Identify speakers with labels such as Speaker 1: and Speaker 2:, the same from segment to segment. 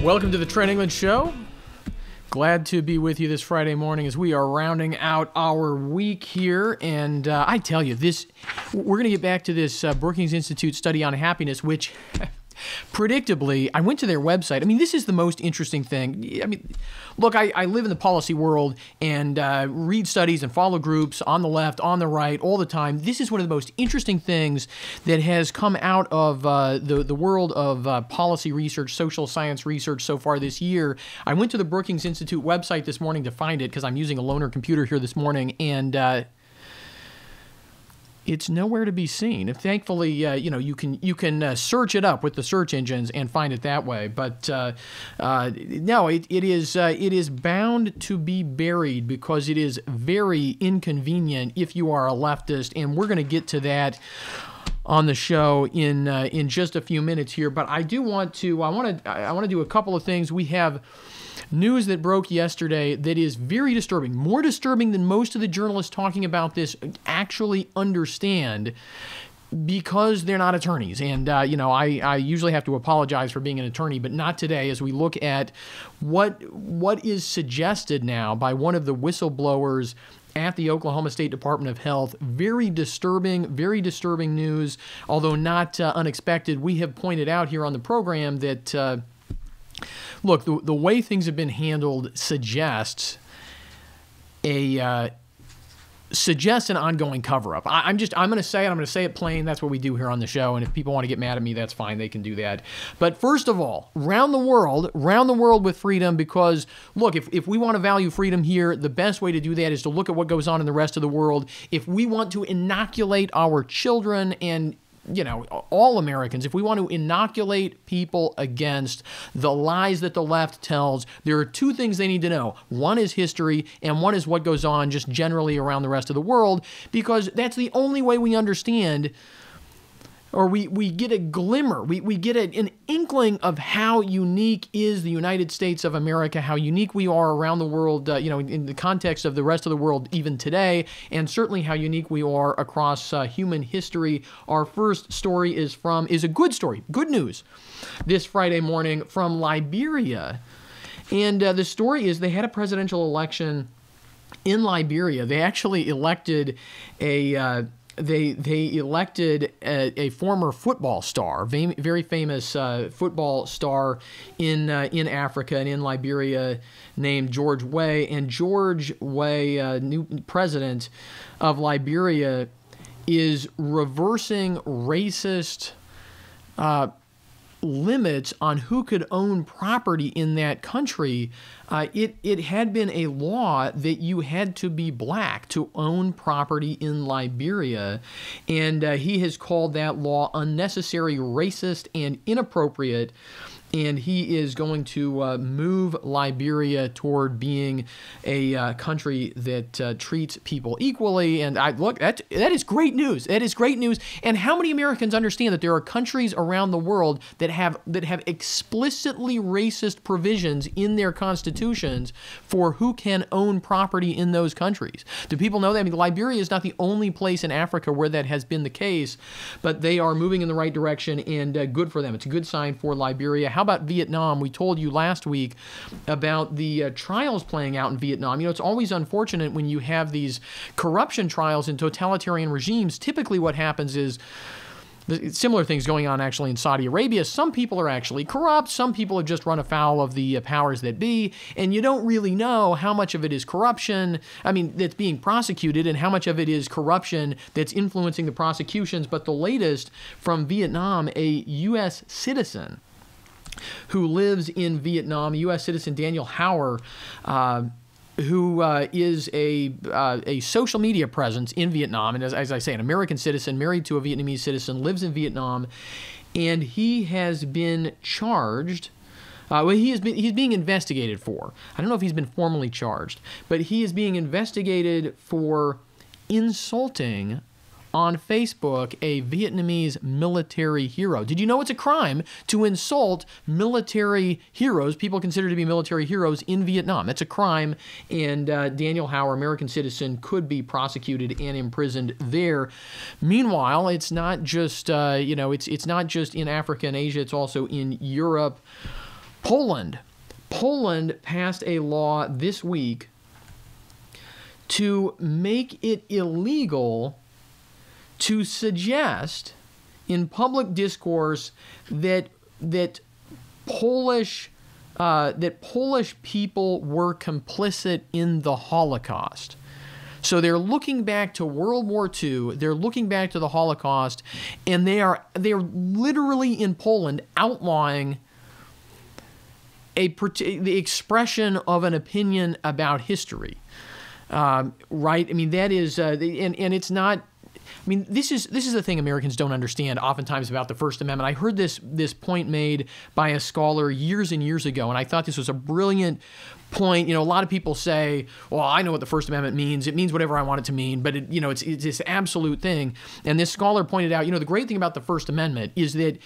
Speaker 1: Welcome to the Trent England Show. Glad to be with you this Friday morning as we are rounding out our week here. And I tell you, we're going to get back to this Brookings Institute study on happiness, which predictably, I went to their website. I mean, this is the most interesting thing. I mean, look, I live in the policy world and read studies and follow groups on the left, on the right, all the time. This is one of the most interesting things that has come out of the world of policy research, social science research so far this year. I went to the Brookings Institute website this morning to find it because I'm using a loaner computer here this morning, and it's nowhere to be seen. Thankfully, you can search it up with the search engines and find it that way. But no, it is bound to be buried because it is very inconvenient if you are a leftist, and we're going to get to that on the show in just a few minutes here. But I want to do a couple of things. We have news that broke yesterday that is very disturbing, more disturbing than most of the journalists talking about this actually understand, because they're not attorneys. And, I usually have to apologize for being an attorney, but not today, as we look at what is suggested now by one of the whistleblowers at the Oklahoma State Department of Health. Very disturbing news, although not unexpected. We have pointed out here on the program that look, the way things have been handled suggests an ongoing cover-up. I'm going to say it. I'm going to say it plain. That's what we do here on the show. And if people want to get mad at me, that's fine. They can do that. But first of all, round the world with freedom, because look, if we want to value freedom here, the best way to do that is to look at what goes on in the rest of the world. If we want to inoculate our children and all Americans, if we want to inoculate people against the lies that the left tells, there are two things they need to know. One is history, and one is what goes on just generally around the rest of the world, because that's the only way we understand, or we get a glimmer, we get an inkling of how unique is the United States of America, how unique we are around the world, in the context of the rest of the world even today, and certainly how unique we are across human history. Our first story is a good story, good news, this Friday morning from Liberia. And the story is they had a presidential election in Liberia. They actually elected They elected a former football star, very famous football star in Africa and in Liberia, named George Weah. And George Weah, new president of Liberia, is reversing racist limits on who could own property in that country. It had been a law that you had to be black to own property in Liberia, and he has called that law unnecessary, racist, and inappropriate. And he is going to move Liberia toward being a country that treats people equally. And that is great news. That is great news. And how many Americans understand that there are countries around the world that have explicitly racist provisions in their constitutions for who can own property in those countries? Do people know that? I mean, Liberia is not the only place in Africa where that has been the case, but they are moving in the right direction, and good for them. It's a good sign for Liberia. How about Vietnam? We told you last week about the trials playing out in Vietnam. It's always unfortunate when you have these corruption trials in totalitarian regimes. Typically what happens is similar things going on actually in Saudi Arabia. Some people are actually corrupt. Some people have just run afoul of the powers that be, and you don't really know how much of it is corruption, that's being prosecuted, and how much of it is corruption that's influencing the prosecutions. But the latest from Vietnam, a U.S. citizen who lives in Vietnam, U.S. citizen Daniel Hauer, who is a social media presence in Vietnam, and as I say, an American citizen married to a Vietnamese citizen, lives in Vietnam, and he has been charged. He's being investigated for. I don't know if he's been formally charged, but he is being investigated for insulting on Facebook a Vietnamese military hero. Did you know it's a crime to insult military heroes, people considered to be military heroes in Vietnam? That's a crime, and Daniel Hauer, American citizen, could be prosecuted and imprisoned there. Meanwhile, it's not just it's not just in Africa and Asia, it's also in Europe. Poland. Poland passed a law this week to make it illegal to suggest in public discourse that Polish people were complicit in the Holocaust. So they're looking back to World War II, they're looking back to the Holocaust, and they're literally in Poland outlawing the expression of an opinion about history. Right? I mean, that is, and it's not. I mean, this is the thing Americans don't understand oftentimes about the First Amendment. I heard this point made by a scholar years and years ago, and I thought this was a brilliant point. You know, a lot of people say, well, I know what the First Amendment means. It means whatever I want it to mean, but it's this absolute thing. And this scholar pointed out, the great thing about the First Amendment is that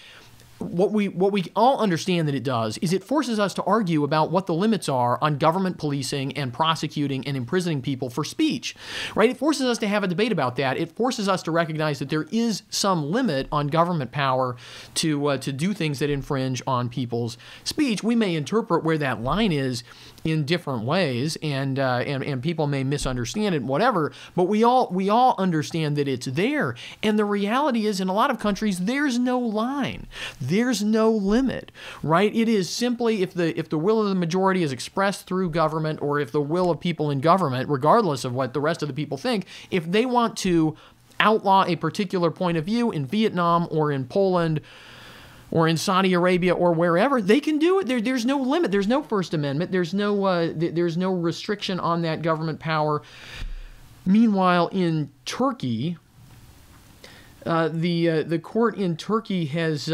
Speaker 1: what we all understand that it does is it forces us to argue about what the limits are on government policing and prosecuting and imprisoning people for speech, right? It forces us to have a debate about that. It forces us to recognize that there is some limit on government power to do things that infringe on people's speech. We may interpret where that line is in different ways, and people may misunderstand it, whatever. But we all understand that it's there. And the reality is, in a lot of countries, there's no line. There's no limit, right? It is simply if the will of the majority is expressed through government, or if the will of people in government, regardless of what the rest of the people think, if they want to outlaw a particular point of view in Vietnam or in Poland or in Saudi Arabia or wherever, they can do it. There's no limit. There's no First Amendment. There's no restriction on that government power. Meanwhile, in Turkey, the court in Turkey has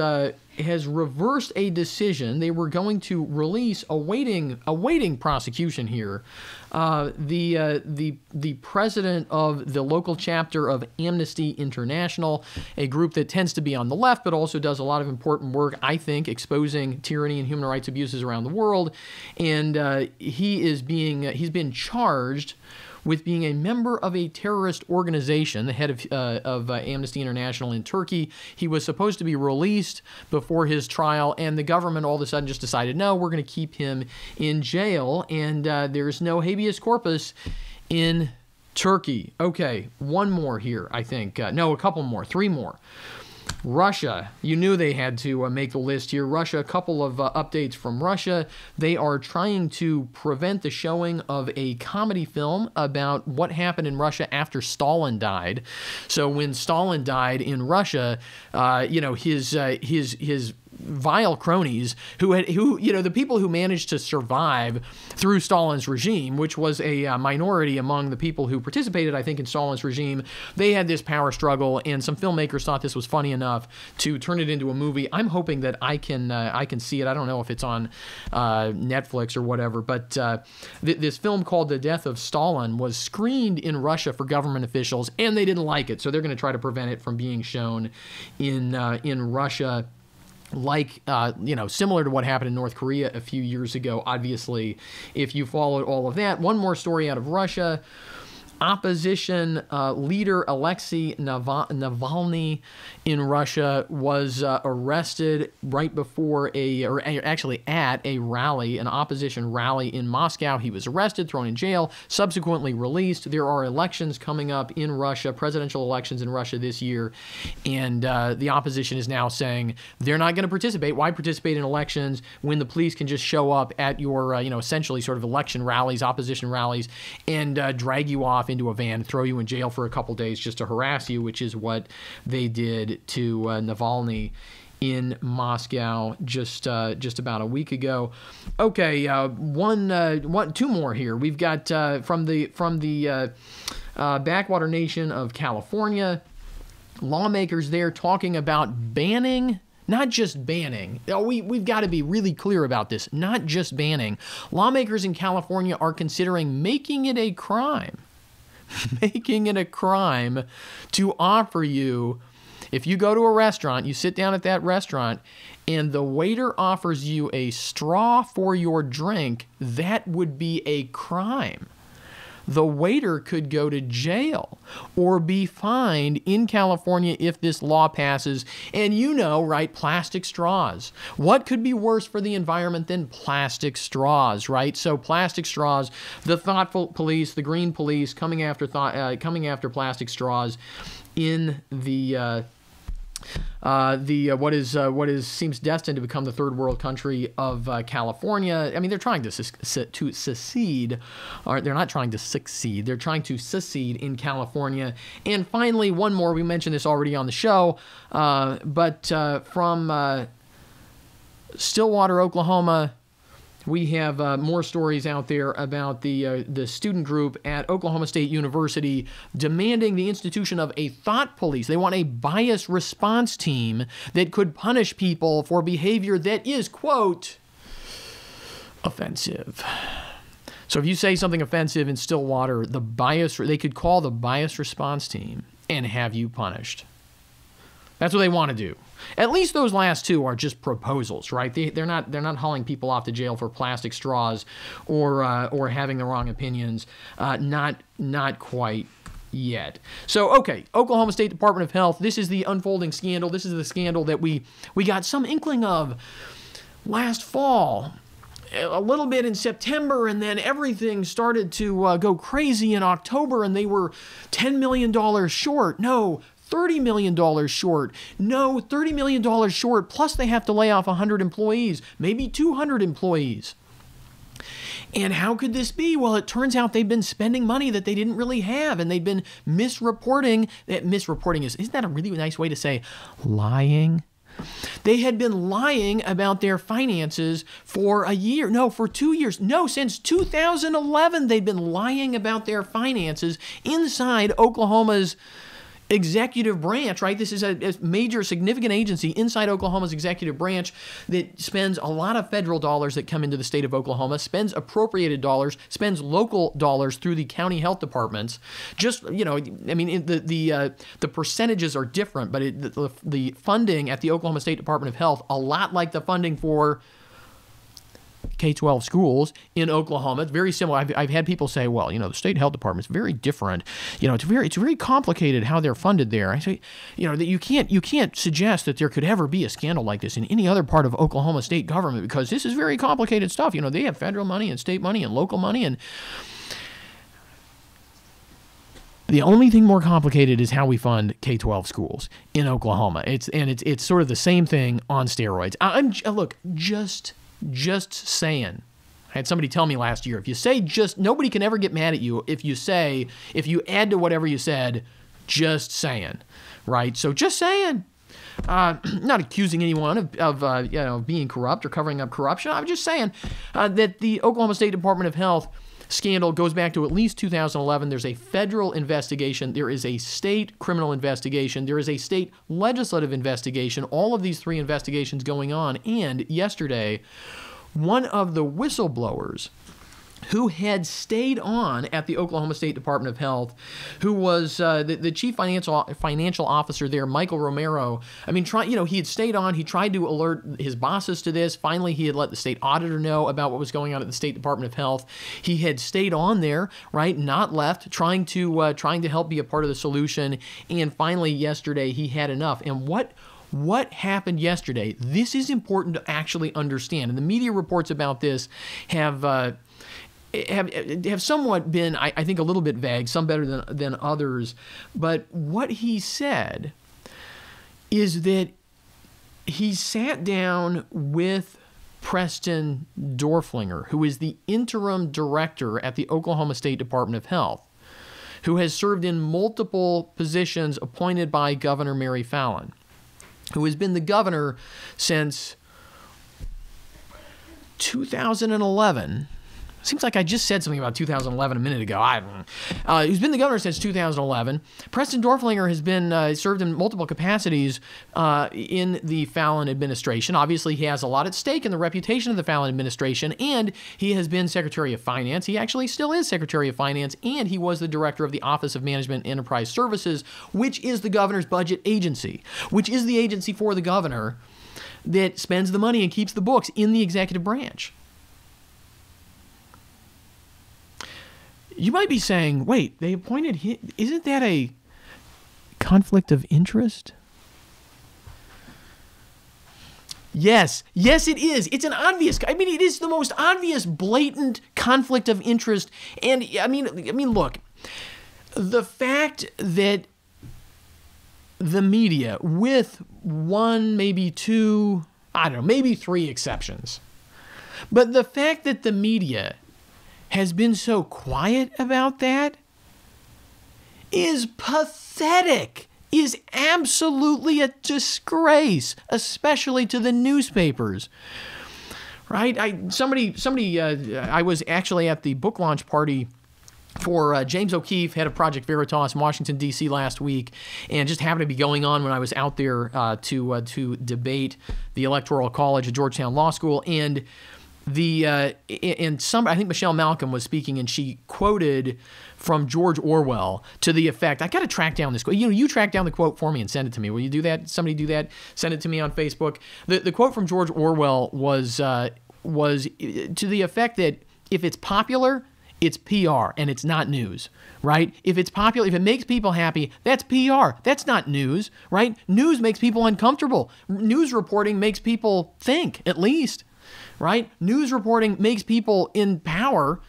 Speaker 1: reversed a decision. They were going to release, awaiting prosecution here, the president of the local chapter of Amnesty International, a group that tends to be on the left, but also does a lot of important work, I think, exposing tyranny and human rights abuses around the world. And he's been charged with being a member of a terrorist organization, the head of Amnesty International in Turkey. He was supposed to be released before his trial, and the government all of a sudden just decided, no, we're going to keep him in jail, and there's no habeas corpus in Turkey. Okay, one more here, I think. No, a couple more, three more. Russia, you knew they had to make the list here. Russia, a couple of updates from Russia. They are trying to prevent the showing of a comedy film about what happened in Russia after Stalin died. So when Stalin died in Russia, his vile cronies who the people who managed to survive through Stalin's regime, which was a minority among the people who participated, I think, in Stalin's regime, they had this power struggle, and some filmmakers thought this was funny enough to turn it into a movie. I'm hoping that I can see it. I don't know if it's on Netflix or whatever, but this film called The Death of Stalin was screened in Russia for government officials, and they didn't like it, so they're going to try to prevent it from being shown in Russia. Like, similar to what happened in North Korea a few years ago, obviously, if you followed all of that. One more story out of Russia. Opposition leader Alexei Navalny in Russia was arrested right before at a rally, an opposition rally in Moscow. He was arrested, thrown in jail, subsequently released. There are elections coming up in Russia, presidential elections in Russia this year, and the opposition is now saying they're not going to participate. Why participate in elections when the police can just show up at your, essentially sort of election rallies, opposition rallies, and drag you off into a van, throw you in jail for a couple days just to harass you, which is what they did to Navalny in Moscow just about a week ago. Okay, two more here. We've got from the backwater nation of California, lawmakers there talking about banning. Not just banning. We've got to be really clear about this. Not just banning. Lawmakers in California are considering making it a crime. Making it a crime to offer you, if you go to a restaurant, you sit down at that restaurant, and the waiter offers you a straw for your drink, that would be a crime. the waiter could go to jail or be fined in California if this law passes. And you know, right, plastic straws. What could be worse for the environment than plastic straws, right? So plastic straws, the thoughtful police, the green police coming after plastic straws in the what seems destined to become the third world country of California. I mean, they're trying to secede, or they're not trying to succeed. They're trying to secede in California. And finally, one more. We mentioned this already on the show, but from Stillwater, Oklahoma, we have more stories out there about the student group at Oklahoma State University demanding the institution of a thought police. They want a bias response team that could punish people for behavior that is, quote, offensive. So if you say something offensive in Stillwater, they could call the bias response team and have you punished. That's what they want to do. At least those last two are just proposals, right? They're not hauling people off to jail for plastic straws or having the wrong opinions. Not quite yet. So, okay, Oklahoma State Department of Health. This is the unfolding scandal. This is the scandal that we got some inkling of last fall. A little bit in September, and then everything started to go crazy in October, and they were $10 million short. No, $30 million short. No, $30 million short, plus they have to lay off 100 employees, maybe 200 employees. And how could this be? Well, it turns out they've been spending money that they didn't really have, and they've been misreporting. Isn't that a really nice way to say lying? They had been lying about their finances for a year. No, for 2 years. No, since 2011, they'd been lying about their finances inside Oklahoma's executive branch, right? This is a major, significant agency inside Oklahoma's executive branch that spends a lot of federal dollars that come into the state of Oklahoma, spends appropriated dollars, spends local dollars through the county health departments. Just, I mean, the percentages are different, but the funding at the Oklahoma State Department of Health, a lot like the funding for K-12 schools in Oklahoma. It's very similar. I've had people say, well, the state health department is very different. It's very complicated how they're funded there. I say, that you can't suggest that there could ever be a scandal like this in any other part of Oklahoma state government, because this is very complicated stuff. They have federal money and state money and local money, and the only thing more complicated is how we fund K-12 schools in Oklahoma. It's sort of the same thing on steroids. Look, just saying. I had somebody tell me last year, if you say nobody can ever get mad at you if you add to whatever you said, just saying, right? So just saying. Not accusing anyone of being corrupt or covering up corruption. I'm just saying that the Oklahoma State Department of Health scandal goes back to at least 2011. There's a federal investigation. There is a state criminal investigation. There is a state legislative investigation. All of these three investigations going on. And yesterday, one of the whistleblowers who had stayed on at the Oklahoma State Department of Health, who was the chief financial officer there, Michael Romero. I mean, he had stayed on. He tried to alert his bosses to this. Finally, he had let the state auditor know about what was going on at the State Department of Health. He had stayed on there, right, not left, trying to help be a part of the solution. And finally, yesterday, he had enough. And what happened yesterday? This is important to actually understand. And the media reports about this have somewhat been, I think, a little bit vague, some better than others. But what he said is that he sat down with Preston Dorflinger, who is the interim director at the Oklahoma State Department of Health, who has served in multiple positions appointed by Governor Mary Fallin, who has been the governor since 2011. Seems like I just said something about 2011 a minute ago. He's been the governor since 2011. Preston Dorflinger has been served in multiple capacities in the Fallin administration. Obviously, he has a lot at stake in the reputation of the Fallin administration, and he has been Secretary of Finance. He actually still is Secretary of Finance, and he was the director of the Office of Management and Enterprise Services, which is the governor's budget agency, which is the agency for the governor that spends the money and keeps the books in the executive branch. You might be saying, wait, they appointed him. Isn't that a conflict of interest? Yes, it is. It's an obvious, it is the most obvious, blatant conflict of interest. And I mean, look, the fact that the media, with one, maybe two, I don't know, maybe three exceptions, but the fact that the media has been so quiet about that is pathetic. Is absolutely a disgrace, especially to the newspapers, right? I was actually at the book launch party for James O'Keefe, head of Project Veritas in Washington, D.C. last week, and just happened to be going on when I was out there to debate the Electoral College at Georgetown Law School, and I think Michelle Malcolm was speaking, and she quoted from George Orwell to the effect, I got to track down this quote. You track down the quote for me and send it to me. Will you do that? Somebody do that? Send it to me on Facebook. The quote from George Orwell was to the effect that if it's popular, it's PR and it's not news, right? If it's popular, if it makes people happy, that's PR. That's not news, right? News makes people uncomfortable. News reporting makes people think, at least, right? News reporting makes people in power,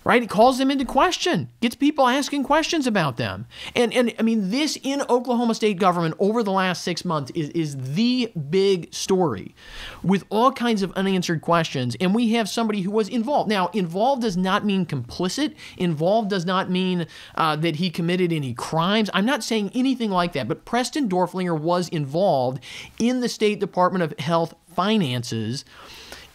Speaker 1: right? It calls them into question, gets people asking questions about them. And I mean, this in Oklahoma state government over the last 6 months is the big story with all kinds of unanswered questions. And we have somebody who was involved. Now, involved does not mean complicit. Involved does not mean that he committed any crimes. I'm not saying anything like that. But Preston Dorflinger was involved in the State Department of Health finances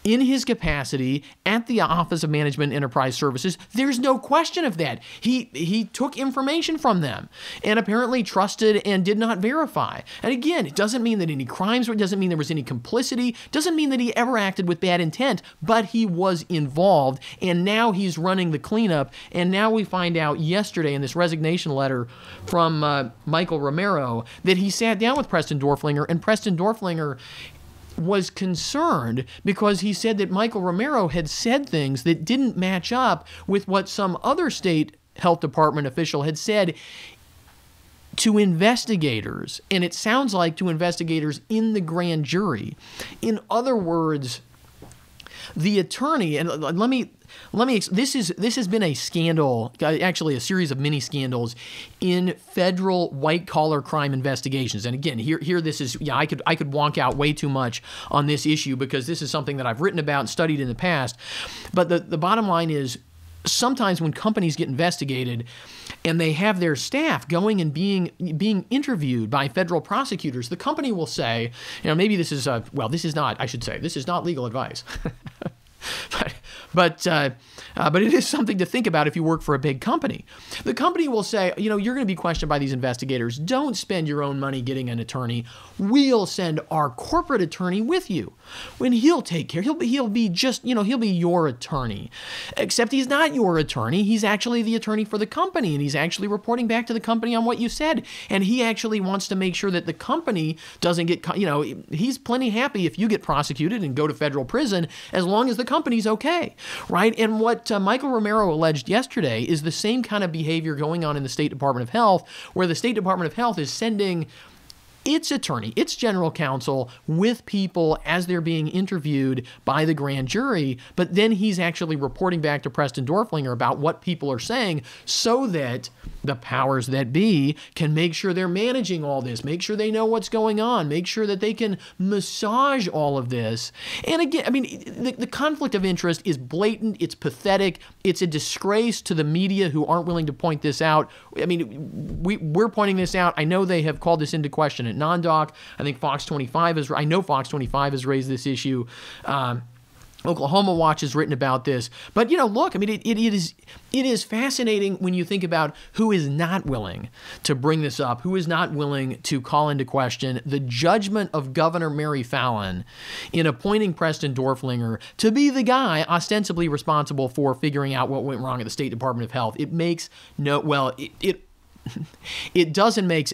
Speaker 1: in his capacity at the Office of Management and Enterprise Services. There's no question of that. He took information from them and apparently trusted and did not verify. And again, it doesn't mean that any crimes, it doesn't mean there was any complicity, doesn't mean that he ever acted with bad intent, but he was involved, and now he's running the cleanup. And now we find out yesterday in this resignation letter from Michael Romero that he sat down with Preston Dorflinger, and Preston Dorflinger was concerned because he said that Michael Romero had said things that didn't match up with what some other state health department official had said to investigators. And it sounds like to investigators in the grand jury. In other words, the attorney, and this has been a scandal, actually a series of mini scandals in federal white collar crime investigations. And again, here this is, I could wonk out way too much on this issue because this is something that I've written about and studied in the past. But the bottom line is, sometimes when companies get investigated and they have their staff going and being interviewed by federal prosecutors, the company will say, maybe this is this is not legal advice. But it is something to think about if you work for a big company. The company will say, you're going to be questioned by these investigators. Don't spend your own money getting an attorney. We'll send our corporate attorney with you. When he'll take care, he'll be your attorney. Except he's not your attorney. He's actually the attorney for the company, and he's actually reporting back to the company on what you said. And he actually wants to make sure that the company doesn't get, he's plenty happy if you get prosecuted and go to federal prison as long as the company's okay, right? And what Michael Romero alleged yesterday is the same kind of behavior going on in the State Department of Health, where the State Department of Health is sending its attorney, its general counsel, with people as they're being interviewed by the grand jury, but then he's actually reporting back to Preston Dorflinger about what people are saying so that the powers that be can make sure they're managing all this, make sure they know what's going on, make sure that they can massage all of this. And again, the conflict of interest is blatant, it's pathetic, it's a disgrace to the media who aren't willing to point this out. We're pointing this out. I know they have called this into question at Non-Doc. I think Fox 25 has raised this issue. Oklahoma Watch has written about this. But, look, it is fascinating when you think about who is not willing to bring this up, who is not willing to call into question the judgment of Governor Mary Fallin in appointing Preston Dorflinger to be the guy ostensibly responsible for figuring out what went wrong at the State Department of Health. It makes it doesn't make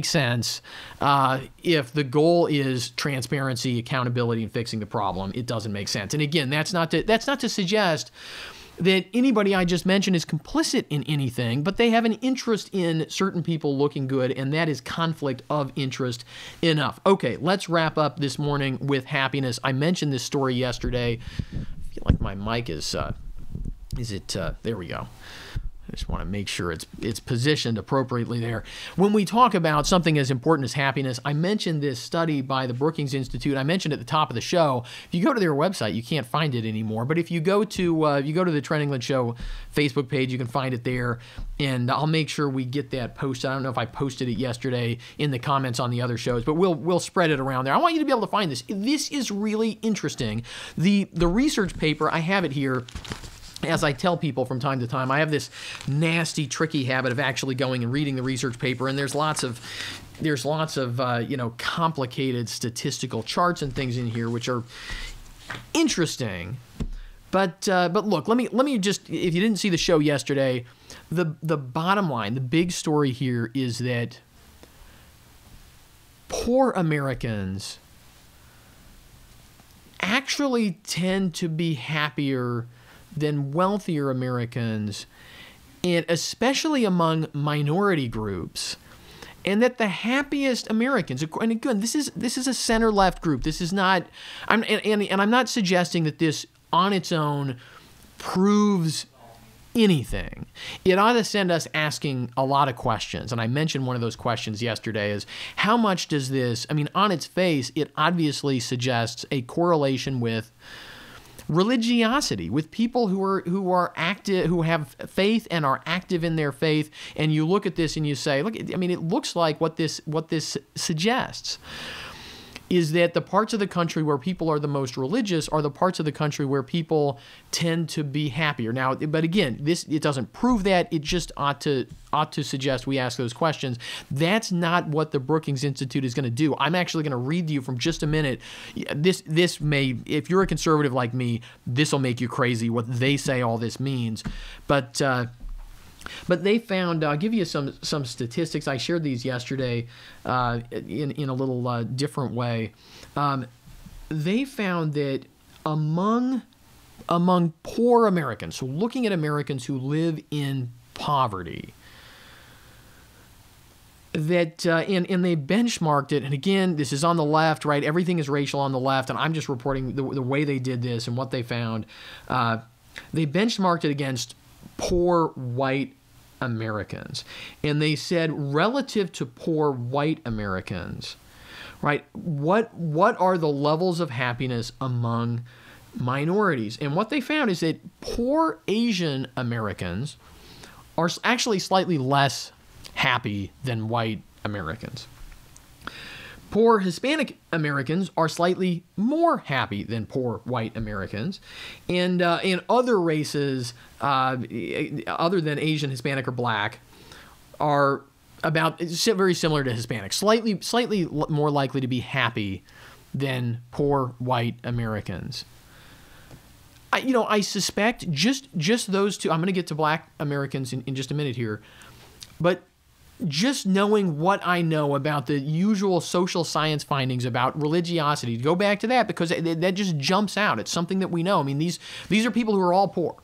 Speaker 1: sense if the goal is transparency, accountability, and fixing the problem. It doesn't make sense. And again, that's not to suggest that anybody I just mentioned is complicit in anything, but they have an interest in certain people looking good, and that is conflict of interest enough. Okay, let's wrap up this morning with happiness. I mentioned this story yesterday. I feel like my mic is there we go. I just want to make sure it's positioned appropriately there. When we talk about something as important as happiness, I mentioned this study by the Brookings Institute. I mentioned at the top of the show. If you go to their website, you can't find it anymore. But if you go to the Trent England Show Facebook page, you can find it there. And I'll make sure we get that posted. I don't know if I posted it yesterday in the comments on the other shows, but we'll spread it around there. I want you to be able to find this. This is really interesting. The research paper, I have it here. As I tell people from time to time, I have this nasty, tricky habit of actually going and reading the research paper, and there's lots of complicated statistical charts and things in here which are interesting. But look, let me just, if you didn't see the show yesterday, the bottom line, the big story here is that poor Americans actually tend to be happier than wealthier Americans, and especially among minority groups, and that the happiest Americans, and again, this is a center-left group. This is not, I'm not suggesting that this on its own proves anything. It ought to send us asking a lot of questions, and I mentioned one of those questions yesterday is, how much does this, on its face, it obviously suggests a correlation with religiosity, with people who are active, who have faith and are active in their faith, and you look at this and you say, look, it looks like what this suggests is that the parts of the country where people are the most religious are the parts of the country where people tend to be happier. Now, but again, it doesn't prove that. It just ought to suggest we ask those questions. That's not what the Brookings Institute is going to do. I'm actually going to read to you from just a minute. This may, if you're a conservative like me, this will make you crazy what they say all this means. But they found, I'll give you some statistics. I shared these yesterday in a little different way. They found that among poor Americans, so looking at Americans who live in poverty, that and they benchmarked it, and again, this is on the left, right? Everything is racial on the left, and I'm just reporting the way they did this and what they found. They benchmarked it against poor white Americans, and they said relative to poor white Americans, right? What are the levels of happiness among minorities? And what they found is that poor Asian Americans are actually slightly less happy than white Americans. Poor Hispanic Americans are slightly more happy than poor white Americans, and other races other than Asian, Hispanic, or Black are very similar to Hispanic, slightly more likely to be happy than poor white Americans. I suspect just those two. I'm going to get to Black Americans in just a minute here, but just knowing what I know about the usual social science findings about religiosity, to go back to that, because that just jumps out. It's something that we know. These are people who are all poor,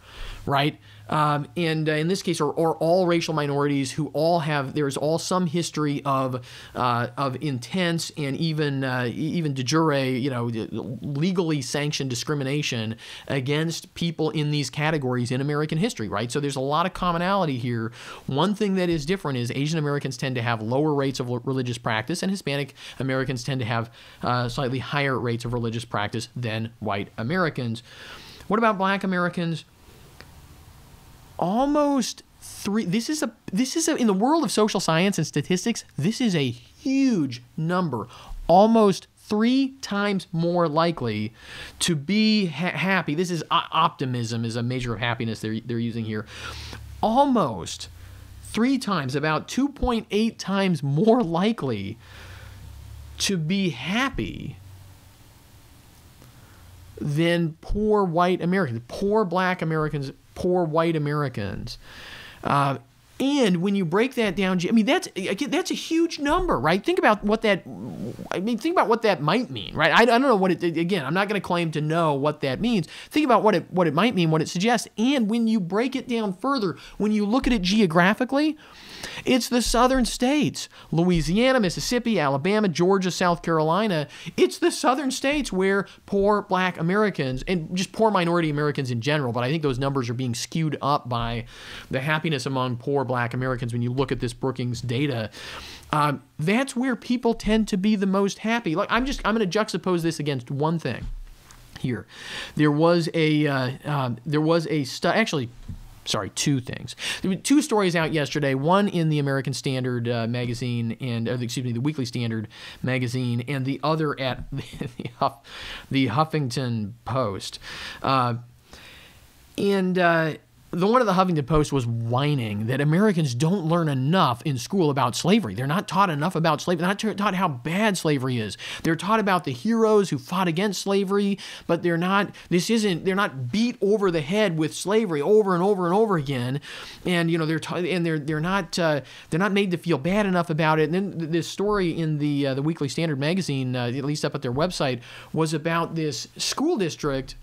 Speaker 1: right? And in this case, are all racial minorities who all have, there's all some history of intense and even de jure, legally sanctioned discrimination against people in these categories in American history, right? So there's a lot of commonality here. One thing that is different is Asian Americans tend to have lower rates of religious practice, and Hispanic Americans tend to have slightly higher rates of religious practice than white Americans. What about Black Americans? Almost three. This is a in the world of social science and statistics, this is a huge number. Almost 3 times more likely to be happy. This is optimism is a measure of happiness they're using here. Almost 3 times, about 2.8 times more likely to be happy than poor white Americans, poor Black Americans, poor white Americans. And when you break that down, I mean, that's a huge number, right? Think about what that might mean, right? I don't know what it, again, I'm not going to claim to know what that means. Think about what it might mean, what it suggests. And when you break it down further, when you look at it geographically, it's the southern states, Louisiana, Mississippi, Alabama, Georgia, South Carolina. It's the southern states where poor black Americans, and just poor minority Americans in general, but I think those numbers are being skewed up by the happiness among poor black Americans when you look at this Brookings data. That's where people tend to be the most happy. Like, I'm going to juxtapose this against one thing here. There was a study, actually, sorry, two things. There were two stories out yesterday, one in the American Standard magazine, the Weekly Standard magazine, and the other at the Huffington Post. The one of the Huffington Post was whining that Americans don't learn enough in school about slavery. They're not taught enough about slavery. They're not taught how bad slavery is. They're taught about the heroes who fought against slavery, but they're not beat over the head with slavery over and over and over again. And they're not made to feel bad enough about it. And then this story in the Weekly Standard magazine, at least up at their website, was about this school district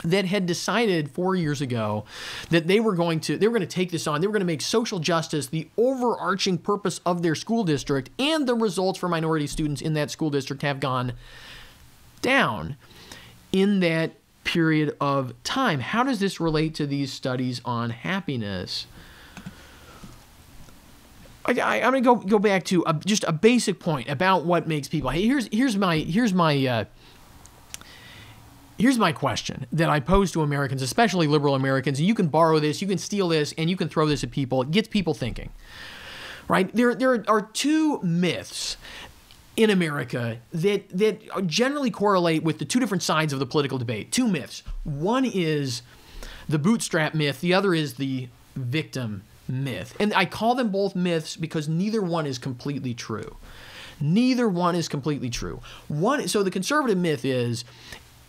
Speaker 1: that had decided 4 years ago that they were going to take this on. They were going to make social justice the overarching purpose of their school district, and the results for minority students in that school district have gone down in that period of time. How does this relate to these studies on happiness? I'm going to go back to just a basic point about what makes people. Here's my question that I pose to Americans, especially liberal Americans. You can borrow this, you can steal this, and you can throw this at people. It gets people thinking, right? There are two myths in America that generally correlate with the two different sides of the political debate. Two myths. One is the bootstrap myth. The other is the victim myth. And I call them both myths because neither one is completely true. Neither one is completely true. So the conservative myth is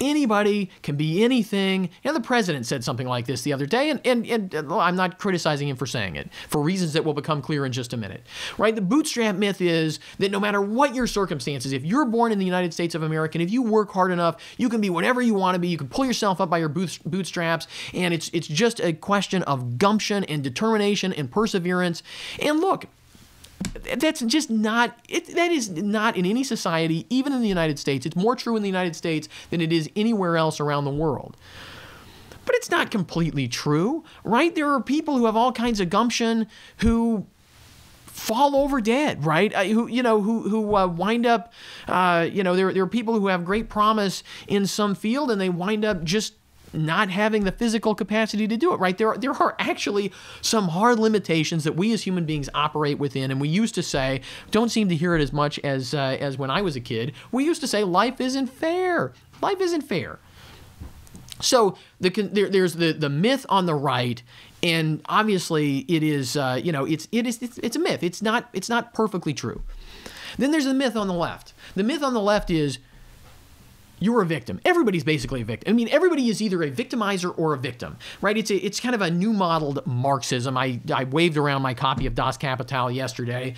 Speaker 1: anybody can be anything. And the president said something like this the other day, and I'm not criticizing him for saying it, for reasons that will become clear in just a minute. Right? The bootstrap myth is that no matter what your circumstances, if you're born in the United States of America, and if you work hard enough, you can be whatever you want to be. You can pull yourself up by your bootstraps, and it's just a question of gumption and determination and perseverance. And look, that's just not, that is not in any society, even in the United States. It's more true in the United States than it is anywhere else around the world. But it's not completely true, right? There are people who have all kinds of gumption who fall over dead, right? Who wind up, there are people who have great promise in some field and they wind up just not having the physical capacity to do it, right? There are actually some hard limitations that we as human beings operate within, and we used to say, don't seem to hear it as much as when I was a kid, we used to say life isn't fair. Life isn't fair. So there's the myth on the right, and obviously it is it's a myth. It's not perfectly true. Then there's the myth on the left. The myth on the left is you're a victim. Everybody's basically a victim. I mean, everybody is either a victimizer or a victim, right? It's kind of a new modeled Marxism. I waved around my copy of Das Kapital yesterday.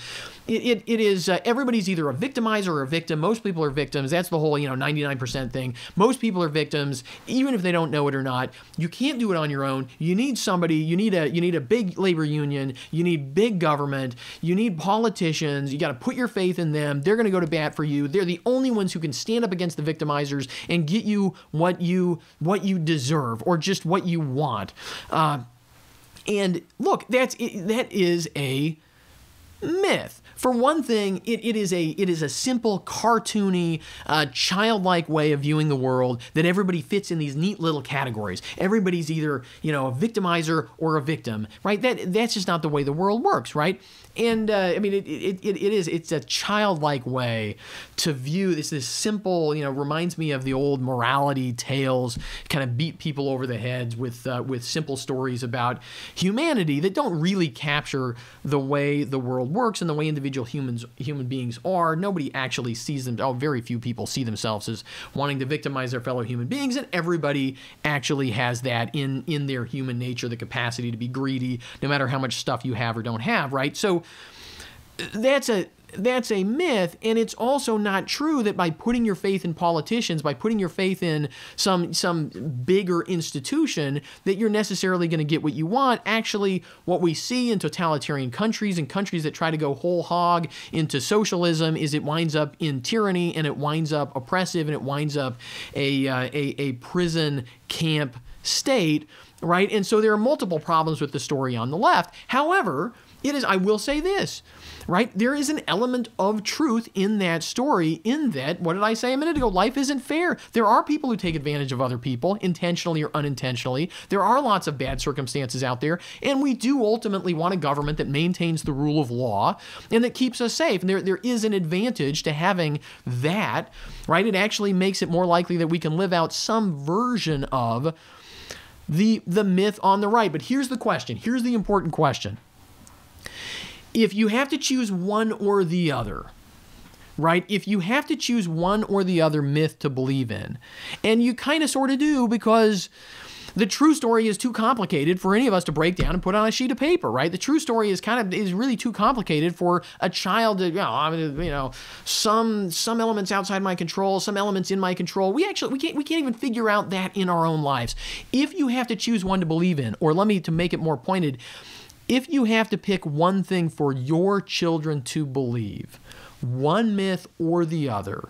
Speaker 1: It is everybody's either a victimizer or a victim. Most people are victims. That's the whole 99% thing. Most people are victims, even if they don't know it or not. You can't do it on your own. You need somebody. You need a big labor union. You need big government. You need politicians. You got to put your faith in them. They're going to go to bat for you. They're the only ones who can stand up against the victimizers and get you what you deserve or just what you want. And look, that is a myth. For one thing, it is a simple, cartoony, childlike way of viewing the world that everybody fits in these neat little categories. Everybody's either a victimizer or a victim, right? That's just not the way the world works, right? And I mean, it's a childlike way to view this simple, reminds me of the old morality tales, kind of beat people over the heads with simple stories about humanity that don't really capture the way the world works and the way individuals individual human beings are. Nobody actually sees them. Very few people see themselves as wanting to victimize their fellow human beings, and everybody actually has that in their human nature, the capacity to be greedy, no matter how much stuff you have or don't have, right? So that's a myth, and it's also not true that by putting your faith in politicians, by putting your faith in some bigger institution, that you're necessarily going to get what you want. Actually, what we see in totalitarian countries and countries that try to go whole hog into socialism is it winds up in tyranny, and it winds up oppressive, and it winds up a prison camp state, right? And so there are multiple problems with the story on the left. However, I will say this, right? There is an element of truth in that story, in that, what did I say a minute ago? Life isn't fair. There are people who take advantage of other people, intentionally or unintentionally. There are lots of bad circumstances out there, and we do ultimately want a government that maintains the rule of law and that keeps us safe. And there is an advantage to having that, right? It actually makes it more likely that we can live out some version of the myth on the right. But here's the question. Here's the important question. If you have to choose one or the other, right? If you have to choose one or the other myth to believe in, and you kind of sort of do because the true story is too complicated for any of us to break down and put on a sheet of paper, right? The true story is really too complicated for a child to, some elements outside my control, some elements in my control. We can't even figure out that in our own lives. If you have to choose one to believe in, or to make it more pointed, if you have to pick one thing for your children to believe, one myth or the other,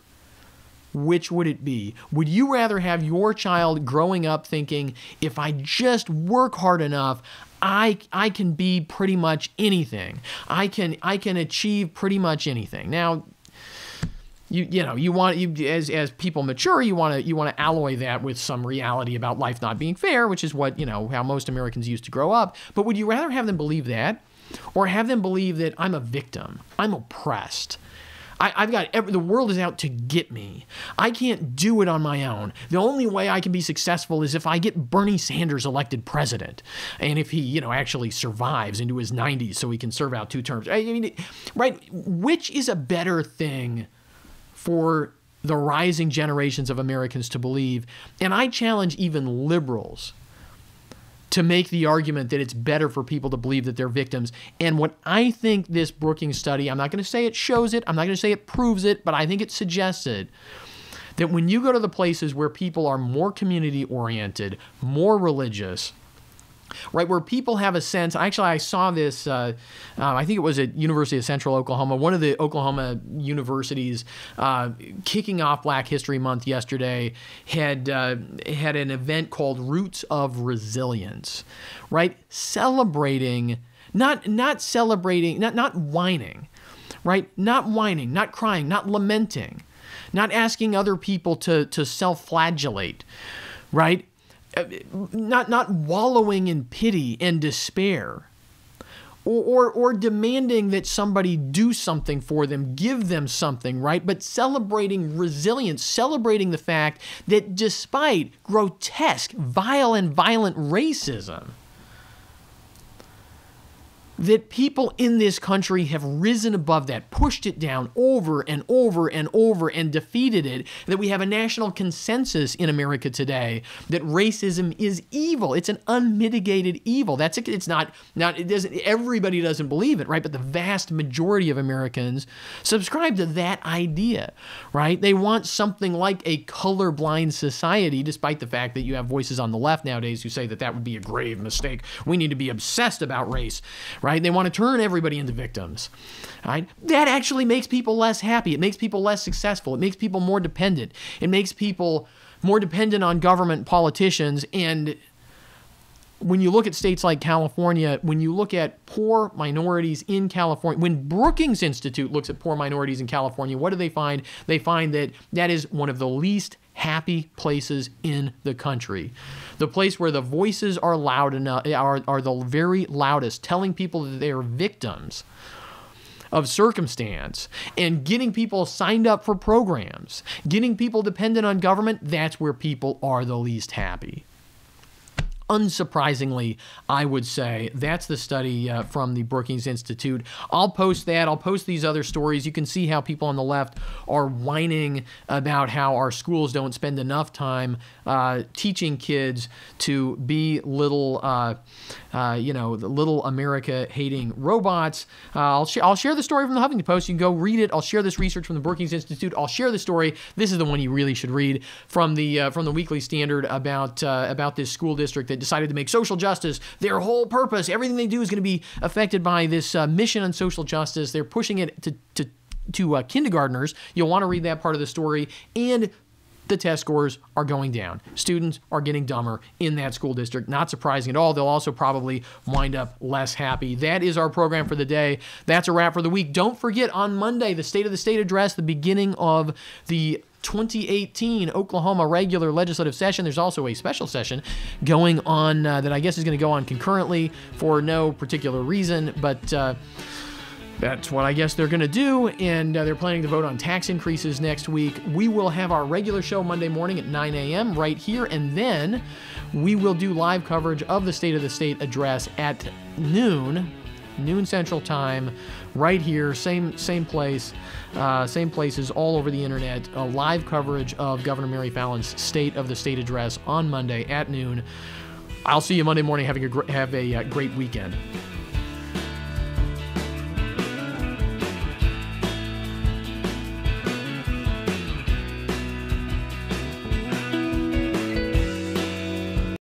Speaker 1: which would it be? Would you rather have your child growing up thinking, if I just work hard enough, I can be pretty much anything. I can achieve pretty much anything. Now, as people mature, you want to alloy that with some reality about life not being fair, which is what, how most Americans used to grow up. But would you rather have them believe that, or have them believe that I'm a victim, I'm oppressed, the world is out to get me, I can't do it on my own, the only way I can be successful is if I get Bernie Sanders elected president, and if he, actually survives into his 90s so he can serve out 2 terms. I mean, right? Which is a better thing for the rising generations of Americans to believe? And I challenge even liberals to make the argument that it's better for people to believe that they're victims. And what I think this Brookings study, I'm not going to say it shows it, I'm not going to say it proves it, but I think it suggests it, that when you go to the places where people are more community-oriented, more religious, right, where people have a sense. Actually, I saw this, I think it was at University of Central Oklahoma, one of the Oklahoma universities kicking off Black History Month yesterday had an event called Roots of Resilience, right? Celebrating, not whining, right? Not whining, not crying, not lamenting, not asking other people to self-flagellate, right? Not wallowing in pity and despair, or demanding that somebody do something for them, give them something, right? But celebrating resilience, celebrating the fact that despite grotesque, vile, and violent racism, that people in this country have risen above that, pushed it down over and over and over and defeated it, that we have a national consensus in America today that racism is evil. It's an unmitigated evil. Everybody doesn't believe it, right? But the vast majority of Americans subscribe to that idea, right? They want something like a colorblind society, despite the fact that you have voices on the left nowadays who say that would be a grave mistake. We need to be obsessed about race, right? They want to turn everybody into victims, right? That actually makes people less happy. It makes people less successful. It makes people more dependent. It makes people more dependent on government politicians. And when you look at states like California, when you look at poor minorities in California, when Brookings Institute looks at poor minorities in California, what do they find? They find that is one of the least happy places in the country. The place where the voices are loud enough, are the very loudest, telling people that they are victims of circumstance, and getting people signed up for programs, getting people dependent on government, that's where people are the least happy. Unsurprisingly, I would say that's the study from the Brookings Institute. I'll post that. I'll post these other stories. You can see how people on the left are whining about how our schools don't spend enough time teaching kids to be little, little America-hating robots. I'll share the story from the Huffington Post. You can go read it. I'll share this research from the Brookings Institute. I'll share the story. This is the one you really should read from the Weekly Standard about this school district that decided to make social justice their whole purpose. Everything they do is going to be affected by this mission on social justice. They're pushing it to kindergartners. You'll want to read that part of the story. And the test scores are going down. Students are getting dumber in that school district. Not surprising at all. They'll also probably wind up less happy. That is our program for the day. That's a wrap for the week. Don't forget, on Monday, the State of the State address, the beginning of the 2018 Oklahoma regular legislative session. There's also a special session going on that I guess is going to go on concurrently for no particular reason, but that's what I guess they're going to do, and they're planning to vote on tax increases next week. We will have our regular show Monday morning at 9 a.m. right here, and then we will do live coverage of the State of the State address at noon Central Time, right here, same place, same places all over the internet. Live coverage of Governor Mary Fallon's State of the State address on Monday at noon. I'll see you Monday morning. Have a great weekend.